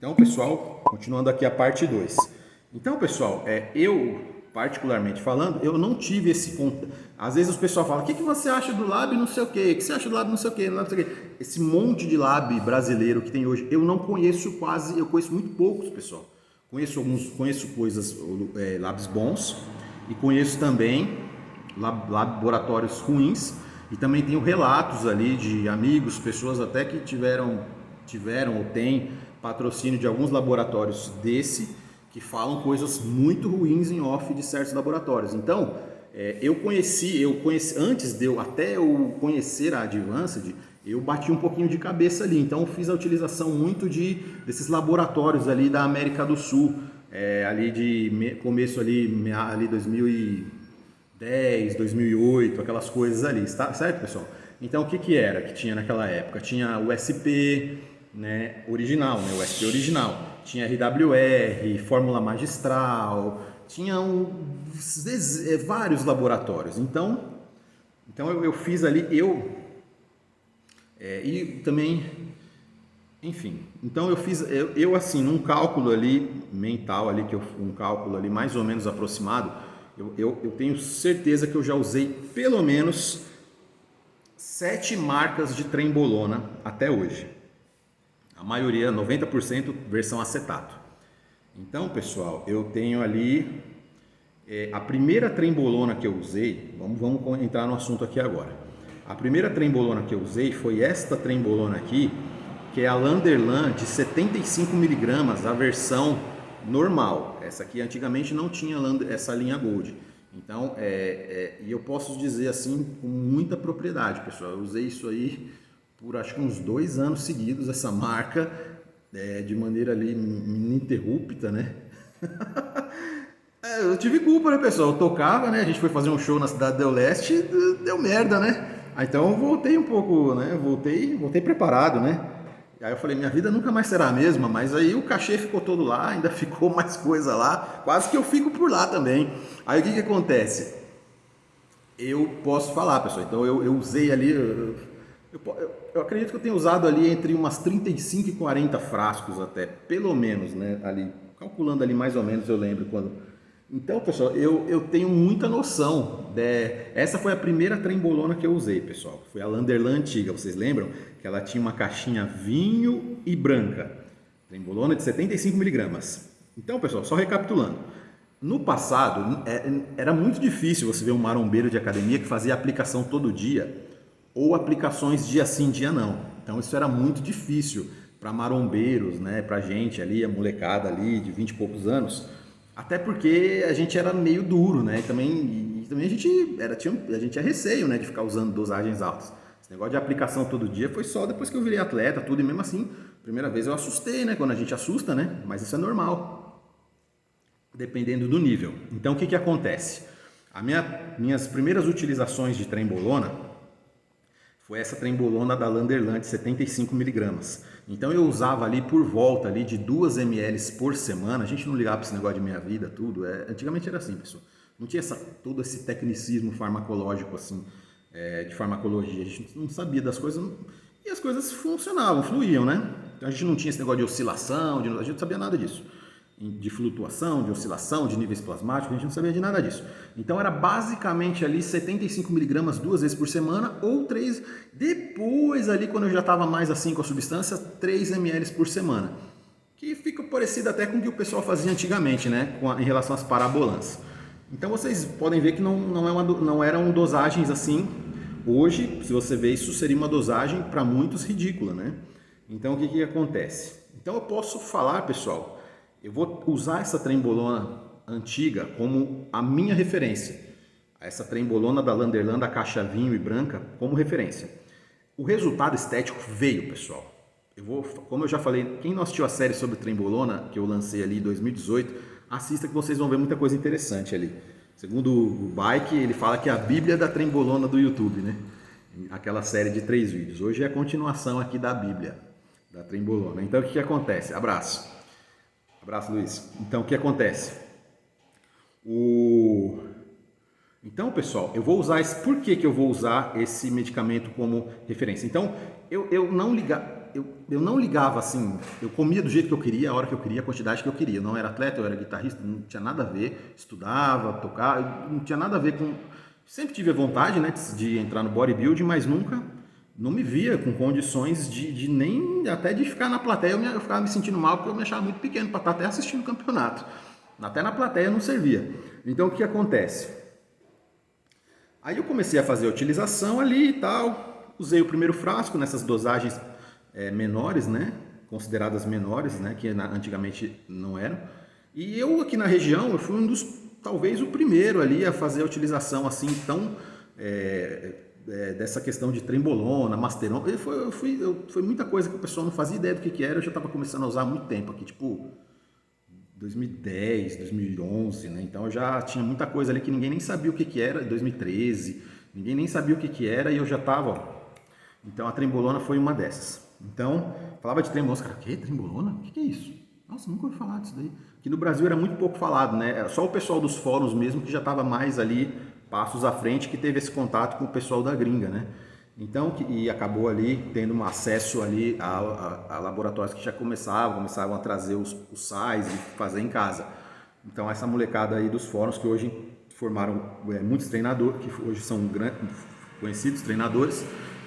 Então, pessoal, continuando aqui a parte 2. Então, pessoal, eu, particularmente falando, eu não tive esse ponto. Às vezes o pessoal fala, o que você acha do lab não sei o quê? O que você acha do lab não sei o quê? Não sei o quê? Esse monte de lab brasileiro que tem hoje, eu não conheço quase, eu conheço muito poucos, pessoal. Conheço coisas, labs bons, e conheço também laboratórios ruins, e também tenho relatos ali de amigos, pessoas até que tiveram ou têm patrocínio de alguns laboratórios que falam coisas muito ruins em off de certos laboratórios. Então, eu conheci, antes de até eu conhecer a Advanced, eu bati um pouquinho de cabeça ali. Então, eu fiz a utilização muito desses laboratórios ali da América do Sul, ali de começo ali 2010, 2008, aquelas coisas ali, tá certo, pessoal? Então, o que era que tinha naquela época? Tinha o SP, né, original, né, o SP original. Tinha RWR, Fórmula Magistral, tinha vários laboratórios. Então eu fiz ali, e também, enfim. Então eu fiz, eu assim, num cálculo ali mental, ali, um cálculo ali mais ou menos aproximado, eu tenho certeza que eu já usei pelo menos 7 marcas de trembolona até hoje. A maioria, 90%, versão acetato. Então, pessoal, eu tenho ali a primeira trembolona que eu usei. Vamos entrar no assunto aqui agora. A primeira trembolona que eu usei foi esta trembolona aqui, que é a Landerlan de 75 miligramas, a versão normal. Essa aqui antigamente não tinha essa linha Gold. Então, e eu posso dizer assim com muita propriedade, pessoal. Eu usei isso aí por acho que uns 2 anos seguidos, essa marca, de maneira ali ininterrupta, né? Eu tive culpa, né, pessoal? Eu tocava, né? A gente foi fazer um show na Cidade do Leste, deu merda, né? Então eu voltei um pouco, né? Voltei preparado, né? Aí eu falei, minha vida nunca mais será a mesma, mas aí o cachê ficou todo lá, ainda ficou mais coisa lá, quase que eu fico por lá também. Aí o que acontece? Eu posso falar, pessoal, então eu usei ali, eu acredito que eu tenho usado ali entre umas 35 e 40 frascos até, pelo menos, né, ali, calculando ali mais ou menos, eu lembro quando. Então, pessoal, eu tenho muita noção. Essa foi a primeira trembolona que eu usei, pessoal. Foi a Landerlan antiga, vocês lembram? Que ela tinha uma caixinha vinho e branca. Trembolona de 75 miligramas. Então, pessoal, só recapitulando. No passado, era muito difícil você ver um marombeiro de academia que fazia aplicação todo dia ou aplicações dia sim, dia não. Então, isso era muito difícil para marombeiros, né? Para gente ali, a molecada ali de 20 e poucos anos. Até porque a gente era meio duro, né? E também a gente tinha receio, né, de ficar usando dosagens altas. Esse negócio de aplicação todo dia foi só depois que eu virei atleta, tudo, e mesmo assim, primeira vez eu assustei, né? Quando a gente assusta, né? Mas isso é normal, dependendo do nível. Então, o que acontece? Minhas primeiras utilizações de trembolona foi essa trembolona da Landerlan de 75 miligramas. Então eu usava ali por volta ali de 2 ml por semana. A gente não ligava para esse negócio de meia vida, tudo. Antigamente era assim, pessoal. Não tinha todo esse tecnicismo farmacológico assim, de farmacologia. A gente não sabia das coisas e as coisas funcionavam, fluíam, né? Então a gente não tinha esse negócio de oscilação, a gente não sabia nada disso. De flutuação, de oscilação, de níveis plasmáticos, a gente não sabia de nada disso. Então era basicamente ali 75 miligramas 2 vezes por semana ou 3, depois ali quando eu já estava mais assim com a substância, 3 ml por semana. Que fica parecido até com o que o pessoal fazia antigamente, né, em relação às parabolans. Então vocês podem ver que não eram dosagens assim. Hoje, se você vê isso, seria uma dosagem para muitos ridícula, né? Então o que acontece? Então eu posso falar, pessoal, eu vou usar essa trembolona antiga como a minha referência. Essa trembolona da Landerlan, da caixa vinho e branca, como referência. O resultado estético veio, pessoal. Como eu já falei, quem não assistiu a série sobre trembolona, que eu lancei ali em 2018, assista que vocês vão ver muita coisa interessante ali. Segundo o Bike, ele fala que é a Bíblia da trembolona do YouTube, né? Aquela série de 3 vídeos. Hoje é a continuação aqui da Bíblia, da trembolona. Então o que acontece? Abraço. Abraço, Luiz. Então, o que acontece? Então, pessoal, eu vou usar por que eu vou usar esse medicamento como referência? Então, eu não ligar. eu não ligava assim, eu comia do jeito que eu queria, a hora que eu queria, a quantidade que eu queria. Eu não era atleta, eu era guitarrista, não tinha nada a ver, estudava, tocava, não tinha nada a ver com... Sempre tive a vontade, né, de entrar no bodybuilding, mas nunca, não me via com condições de nem, até de ficar na plateia, eu ficava me sentindo mal porque eu me achava muito pequeno para estar até assistindo o campeonato. Até na plateia não servia. Então o que acontece? Aí eu comecei a fazer a utilização ali e tal, usei o primeiro frasco nessas dosagens menores, né, consideradas menores, né, que antigamente não eram. E eu aqui na região, eu fui um dos, talvez o primeiro ali a fazer a utilização assim tão dessa questão de trembolona, masteron. Foi muita coisa que o pessoal não fazia ideia do que era, eu já estava começando a usar há muito tempo aqui, tipo 2010, 2011, né? Então eu já tinha muita coisa ali que ninguém nem sabia o que era, 2013, ninguém nem sabia o que era e eu já estava. Então a trembolona foi uma dessas. Então, falava de trembolona, cara, que trembolona? O que é isso? Nossa, nunca ouvi falar disso daí. Aqui no Brasil era muito pouco falado, né? Era só o pessoal dos fóruns mesmo que já estava mais ali, passos à frente, que teve esse contato com o pessoal da gringa, né? Então, e acabou ali tendo um acesso ali a laboratórios que já começavam a trazer os sais e fazer em casa. Então, essa molecada aí dos fóruns que hoje formaram muitos treinadores, que hoje são conhecidos treinadores.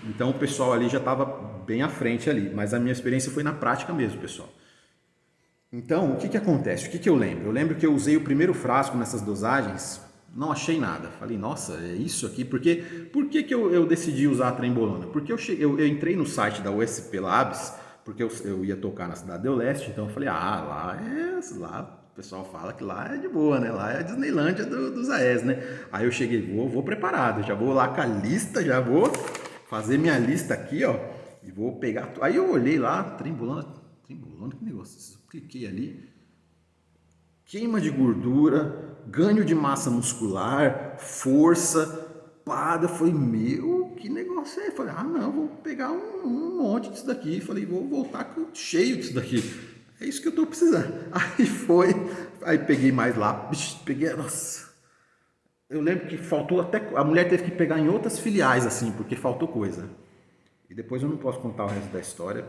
Então, o pessoal ali já estava bem à frente ali, mas a minha experiência foi na prática mesmo, pessoal. Então, o que acontece? O que eu lembro? Eu lembro que eu usei o primeiro frasco nessas dosagens, não achei nada. Falei, nossa, é isso aqui? Por que eu decidi usar a trembolona? Porque eu entrei no site da USP Labs, porque eu ia tocar na Cidade do Leste, então eu falei, lá o pessoal fala que lá é de boa, né? Lá é a Disneylândia dos AES, né? Aí eu cheguei, vou preparado, já vou lá com a lista, já vou fazer minha lista aqui, ó, e vou pegar... Aí eu olhei lá, trembolona, que negócio, cliquei ali, queima de gordura, ganho de massa muscular, força, eu falei, que negócio é? Eu falei, não, vou pegar um monte disso daqui, falei, vou voltar cheio disso daqui, é isso que eu tô precisando. Aí peguei mais lá, nossa, eu lembro que faltou até, a mulher teve que pegar em outras filiais assim, porque faltou coisa, e depois eu não posso contar o resto da história,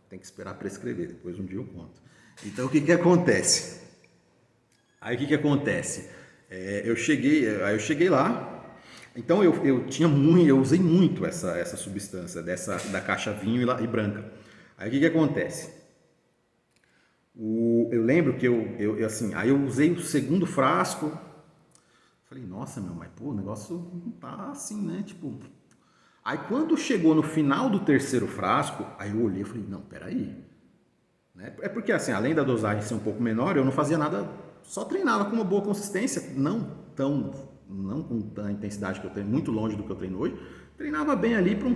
tem que esperar prescrever, depois um dia eu conto. Então o que acontece? Aí o que acontece? Eu cheguei lá, então eu usei muito essa substância da caixa vinho e branca. Aí o que acontece? Eu lembro que aí eu usei o segundo frasco, falei, nossa, mas o negócio não tá assim, né? Tipo, aí quando chegou no final do terceiro frasco, aí eu olhei e falei, não, peraí. Né? É porque assim, além da dosagem ser um pouco menor, eu não fazia nada, só treinava com uma boa consistência, não com tanta intensidade que eu treino, muito longe do que eu treino hoje. Treinava bem ali para um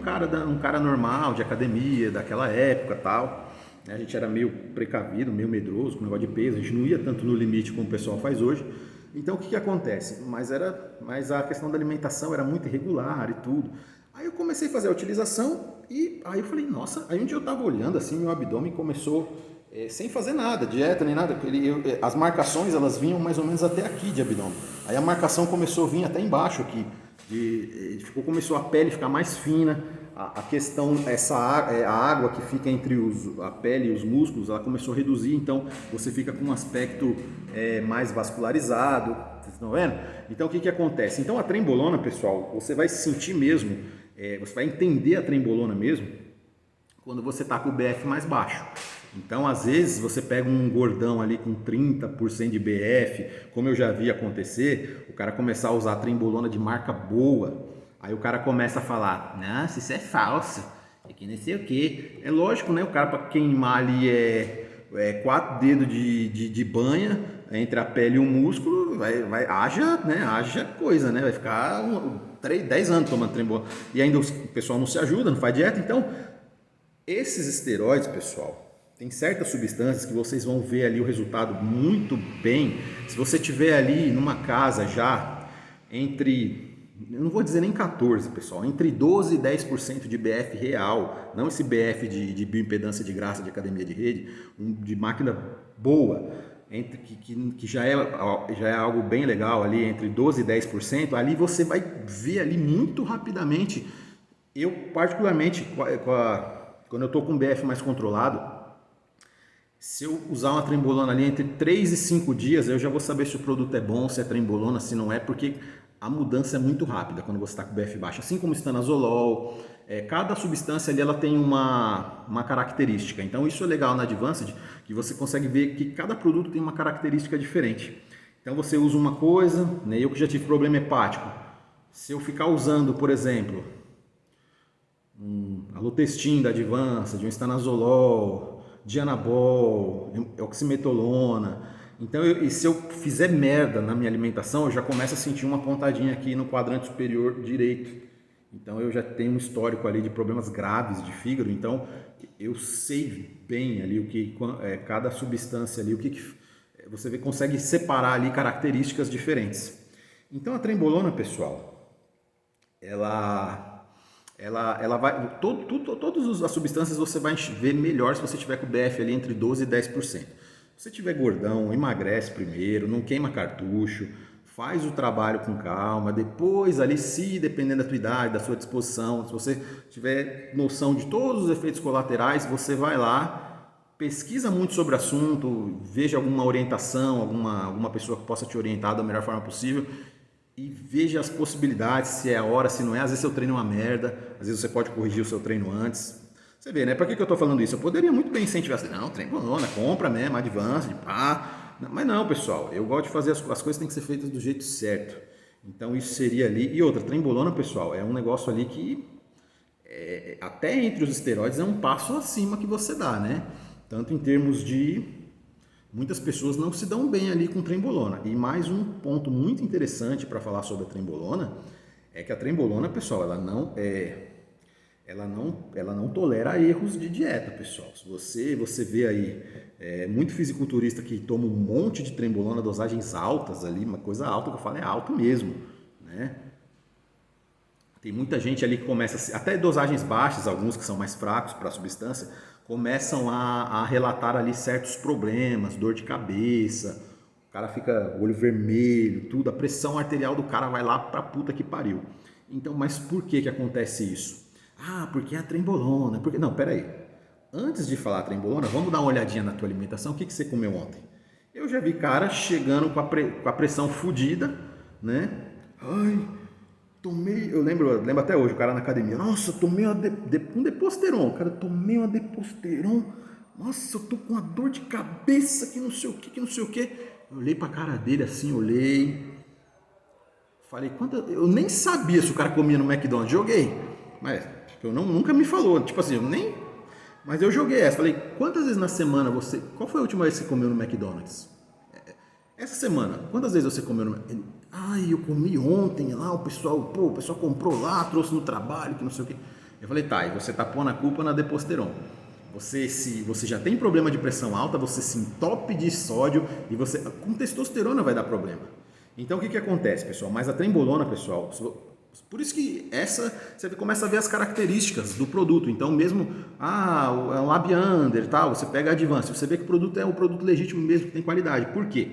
cara normal, de academia, daquela época tal. A gente era meio precavido, meio medroso com o negócio de peso, a gente não ia tanto no limite como o pessoal faz hoje. Então o que acontece? Mas a questão da alimentação era muito irregular e tudo. Aí eu comecei a fazer a utilização e aí eu falei, nossa, aí um dia eu tava olhando assim, meu abdômen começou sem fazer nada, dieta nem nada, as marcações elas vinham mais ou menos até aqui de abdômen. Aí a marcação começou a vir até embaixo aqui, começou a pele ficar mais fina, a questão, a água que fica entre a pele e os músculos, ela começou a reduzir, então você fica com um aspecto mais vascularizado, vocês estão vendo? Então o que acontece? Então a trembolona, pessoal, você vai sentir mesmo, você vai entender a trembolona mesmo quando você está com o BF mais baixo. Então, às vezes, você pega um gordão ali com 30% de BF, como eu já vi acontecer, o cara começar a usar a trembolona de marca boa, aí o cara começa a falar, nossa, isso é falso, é que não sei o que. É lógico, né? O cara para queimar ali 4 dedos de banha entre a pele e o músculo, haja coisa, né? Vai ficar 10 anos tomando trembolona. E ainda o pessoal não se ajuda, não faz dieta. Então, esses esteroides, pessoal, tem certas substâncias que vocês vão ver ali o resultado muito bem. Se você tiver ali numa casa já eu não vou dizer nem 14, pessoal, entre 12 e 10% de BF real, não esse BF de bioimpedância de graça de academia de rede, de máquina boa, que já é algo bem legal ali, entre 12 e 10%, ali você vai ver ali muito rapidamente. Eu particularmente quando eu estou com o BF mais controlado, se eu usar uma trembolona ali entre 3 e 5 dias, eu já vou saber se o produto é bom, se é trembolona, se não é, porque a mudança é muito rápida quando você está com o BF baixo. Assim como o estanozolol, cada substância ali ela tem uma característica. Então isso é legal na Advanced, que você consegue ver que cada produto tem uma característica diferente. Então você usa uma coisa, né? Eu que já tive problema hepático, se eu ficar usando, por exemplo, a Lutestin da Advanced, um estanozolol, Dianabol, oximetolona. Então, e se eu fizer merda na minha alimentação, eu já começo a sentir uma pontadinha aqui no quadrante superior direito. Então, eu já tenho um histórico ali de problemas graves de fígado. Então, eu sei bem ali o que cada substância ali, você consegue separar ali características diferentes. Então, a trembolona, pessoal, ela vai, todas as substâncias você vai ver melhor se você tiver com o BF ali entre 12% e 10%. Se você tiver gordão, emagrece primeiro, não queima cartucho, faz o trabalho com calma, depois ali, se dependendo da tua idade, da sua disposição, se você tiver noção de todos os efeitos colaterais, você vai lá, pesquisa muito sobre o assunto, veja alguma orientação, alguma pessoa que possa te orientar da melhor forma possível, e veja as possibilidades, se é a hora, se não é. Às vezes seu treino é uma merda, às vezes você pode corrigir o seu treino antes. Você vê, né? Por que eu tô falando isso? Eu poderia muito bem incentivar assim, não, trembolona, compra mesmo, Advanced, pá. Mas não, pessoal, eu gosto de fazer as coisas têm que ser feitas do jeito certo. Então isso seria ali. E outra, trembolona, pessoal, é um negócio ali que até entre os esteroides é um passo acima que você dá, né? Tanto em termos de muitas pessoas não se dão bem ali com trembolona. E mais um ponto muito interessante para falar sobre a trembolona é que a trembolona, pessoal, ela não tolera erros de dieta, pessoal. Se você vê aí muito fisiculturista que toma um monte de trembolona, dosagens altas ali, uma coisa alta que eu falo é alto mesmo, né? Tem muita gente ali que começa, até dosagens baixas, alguns que são mais fracos para a substância, começam a relatar ali certos problemas, dor de cabeça, o cara fica olho vermelho, tudo, a pressão arterial do cara vai lá pra puta que pariu. Então, mas por que acontece isso? Ah, porque é a trembolona, porque... Não, peraí. Antes de falar trembolona, vamos dar uma olhadinha na tua alimentação, o que você comeu ontem? Eu já vi cara chegando com a pressão fodida, né? Ai... eu lembro até hoje, o cara na academia, nossa, tomei um Deposteron, cara, tomei uma Deposteron, nossa, eu tô com uma dor de cabeça que não sei o que não sei o que. Eu olhei pra cara dele assim, falei, eu nem sabia se o cara comia no McDonald's, joguei, mas nunca me falou, tipo assim, mas eu joguei essa, falei, quantas vezes na semana qual foi a última vez que você comeu no McDonald's? Essa semana, quantas vezes você comeu no McDonald's? Eu comi ontem lá, o pessoal comprou lá, trouxe no trabalho, que não sei o que. Eu falei, tá, e você tá pondo a culpa na Deposteron. Você já tem problema de pressão alta, você se entope de sódio e com testosterona vai dar problema. Então o que acontece, pessoal? Mas a trembolona, pessoal, por isso que você começa a ver as características do produto. Então mesmo, é um Labiander, tal, você pega a Advance, você vê que o produto é um produto legítimo mesmo, que tem qualidade. Por quê?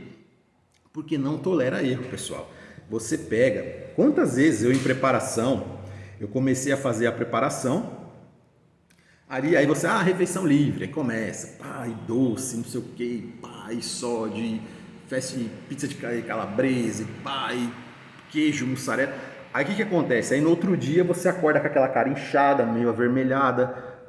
Porque não tolera erro, pessoal. Você pega, quantas vezes eu em preparação, eu comecei a fazer a preparação, aí você, refeição livre, aí começa, e doce, não sei o que, e sódio, pizza de calabresa, e queijo, mussarela. Aí o que acontece? Aí no outro dia você acorda com aquela cara inchada, meio avermelhada,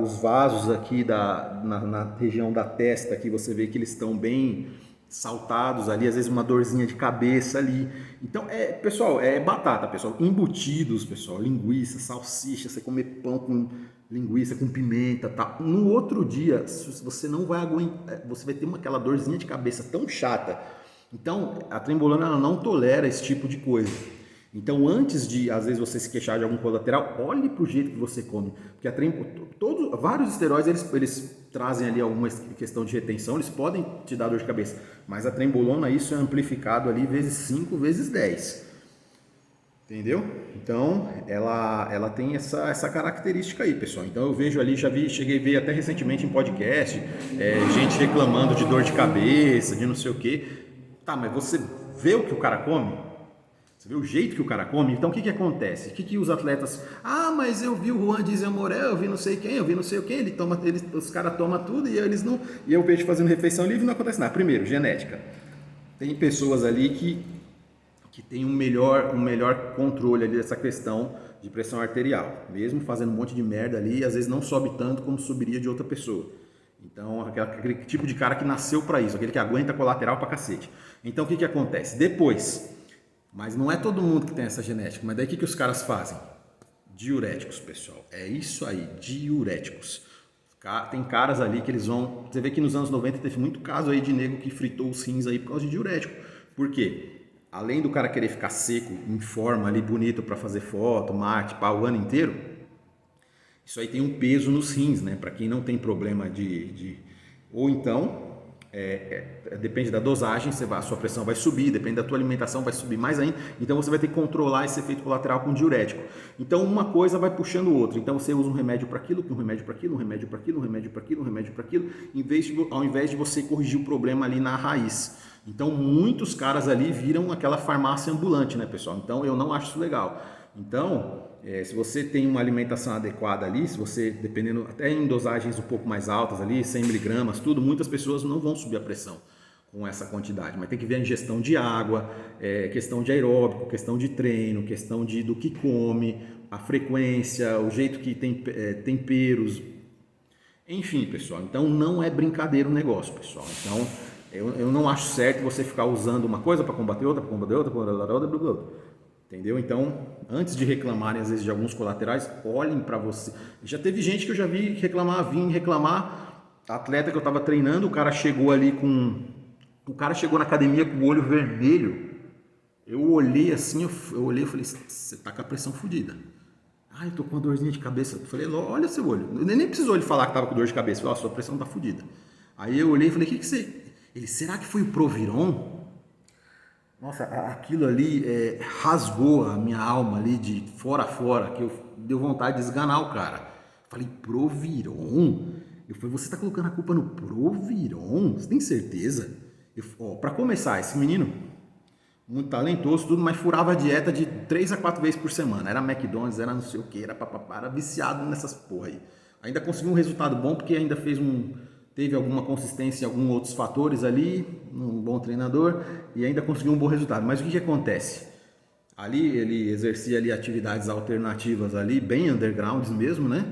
os vasos aqui na região da testa, aqui você vê que eles estão bem saltados ali, às vezes uma dorzinha de cabeça ali. Então, pessoal, é batata, pessoal. Embutidos, pessoal, linguiça, salsicha, você comer pão com linguiça, com pimenta, tá? No outro dia, você não vai aguentar, você vai ter aquela dorzinha de cabeça tão chata. Então, a trembolona ela não tolera esse tipo de coisa. Então, antes de, às vezes, você se queixar de algum colateral, olhe para o jeito que você come. Porque vários esteroides, eles trazem ali alguma questão de retenção, eles podem te dar dor de cabeça. Mas a trembolona, isso é amplificado ali vezes 5, vezes 10. Entendeu? Então, ela tem essa característica aí, pessoal. Então, eu vejo ali, cheguei a ver até recentemente em podcast, gente reclamando de dor de cabeça, de não sei o quê. Tá, mas você vê o que o cara come? Você vê o jeito que o cara come? Então o que que acontece? O que que os atletas... Ah, mas eu vi o Juan Diesel Morel, eu vi não sei quem, eu vi não sei o quem, os caras tomam tudo e eles não... E eu vejo fazendo refeição livre e não acontece nada. Primeiro, genética. Tem pessoas ali que tem um melhor controle ali dessa questão de pressão arterial. Mesmo fazendo um monte de merda ali, às vezes não sobe tanto como subiria de outra pessoa. Então, aquele tipo de cara que nasceu para isso, aquele que aguenta colateral pra cacete. Então, o que que acontece? Depois, mas não é todo mundo que tem essa genética, mas daí o que que os caras fazem? Diuréticos, pessoal. É isso aí, diuréticos. Tem caras ali que eles vão... Você vê que nos anos 90 teve muito caso aí de nego que fritou os rins aí por causa de diurético. Por quê? Além do cara querer ficar seco, em forma ali, bonito para fazer foto, mate, pá, o ano inteiro, isso aí tem um peso nos rins, né? Para quem não tem problema Ou então, depende da dosagem, a sua pressão vai subir, depende da tua alimentação, vai subir mais ainda. Então você vai ter que controlar esse efeito colateral com diurético. Então uma coisa vai puxando outra. Então você usa um remédio para aquilo, um remédio para aquilo, um remédio para aquilo, um remédio para aquilo, um remédio para aquilo, ao invés de você corrigir o problema ali na raiz. Então muitos caras ali viram aquela farmácia ambulante, né, pessoal? Então eu não acho isso legal. Então, se você tem uma alimentação adequada ali, se você, dependendo, até em dosagens um pouco mais altas ali, 100 miligramas, tudo, muitas pessoas não vão subir a pressão com essa quantidade, mas tem que ver a ingestão de água, questão de aeróbico, questão de treino, questão do que come, a frequência, o jeito que tem temperos, enfim, pessoal. Então não é brincadeira o negócio, pessoal. Então eu não acho certo você ficar usando uma coisa para combater outra, entendeu? Então, antes de reclamarem às vezes de alguns colaterais, olhem para você. Já teve gente que eu já vi reclamar, atleta que eu estava treinando, o cara chegou na academia com o olho vermelho. Eu olhei assim, eu olhei e falei, você tá com a pressão fodida. Ah, eu tô com uma dorzinha de cabeça. Eu falei, olha seu olho. Nem precisou ele falar que tava com dor de cabeça. Eu falei, sua pressão tá fodida. Aí eu olhei e falei, o que você... Ele, será que foi o Proviron? Nossa, aquilo ali rasgou a minha alma ali de fora a fora, que deu vontade de esganar o cara. Eu falei, Proviron? Eu falei, você tá colocando a culpa no Proviron? Você tem certeza? Para começar, esse menino, muito talentoso, tudo, mas furava a dieta de 3 a 4 vezes por semana. Era McDonald's, era não sei o que, era papapá, era viciado nessas porra aí. Ainda conseguiu um resultado bom porque ainda teve alguma consistência em alguns outros fatores ali, um bom treinador, e ainda conseguiu um bom resultado. Mas o que acontece? Ali ele exercia ali atividades alternativas ali, bem undergrounds mesmo, né?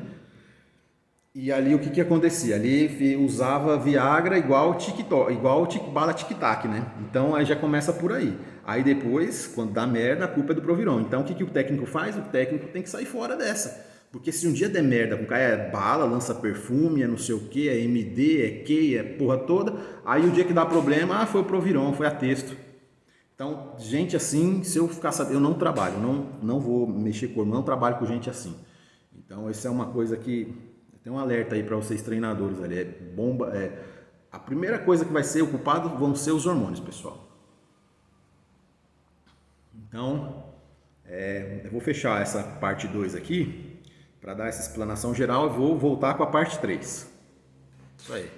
E ali o que acontecia? Ali usava Viagra igual TikTok, igual bala tic-tac, né? Então aí já começa por aí. Aí depois, quando dá merda, a culpa é do Proviron. Então o que o técnico faz? O técnico tem que sair fora dessa. Porque se um dia der merda, com o cara bala, lança perfume, não sei o que, MD, Key, porra toda, aí o dia que dá problema, foi o Proviron, foi a texto. Então, gente assim, se eu ficar sabendo, eu não trabalho, não vou mexer com, não trabalho com gente assim. Então, isso é uma coisa que tem um alerta aí para vocês treinadores ali, bomba, a primeira coisa que vai ser ocupado vão ser os hormônios, pessoal. Então, eu vou fechar essa parte 2 aqui. Para dar essa explanação geral, eu vou voltar com a parte 3. Isso aí.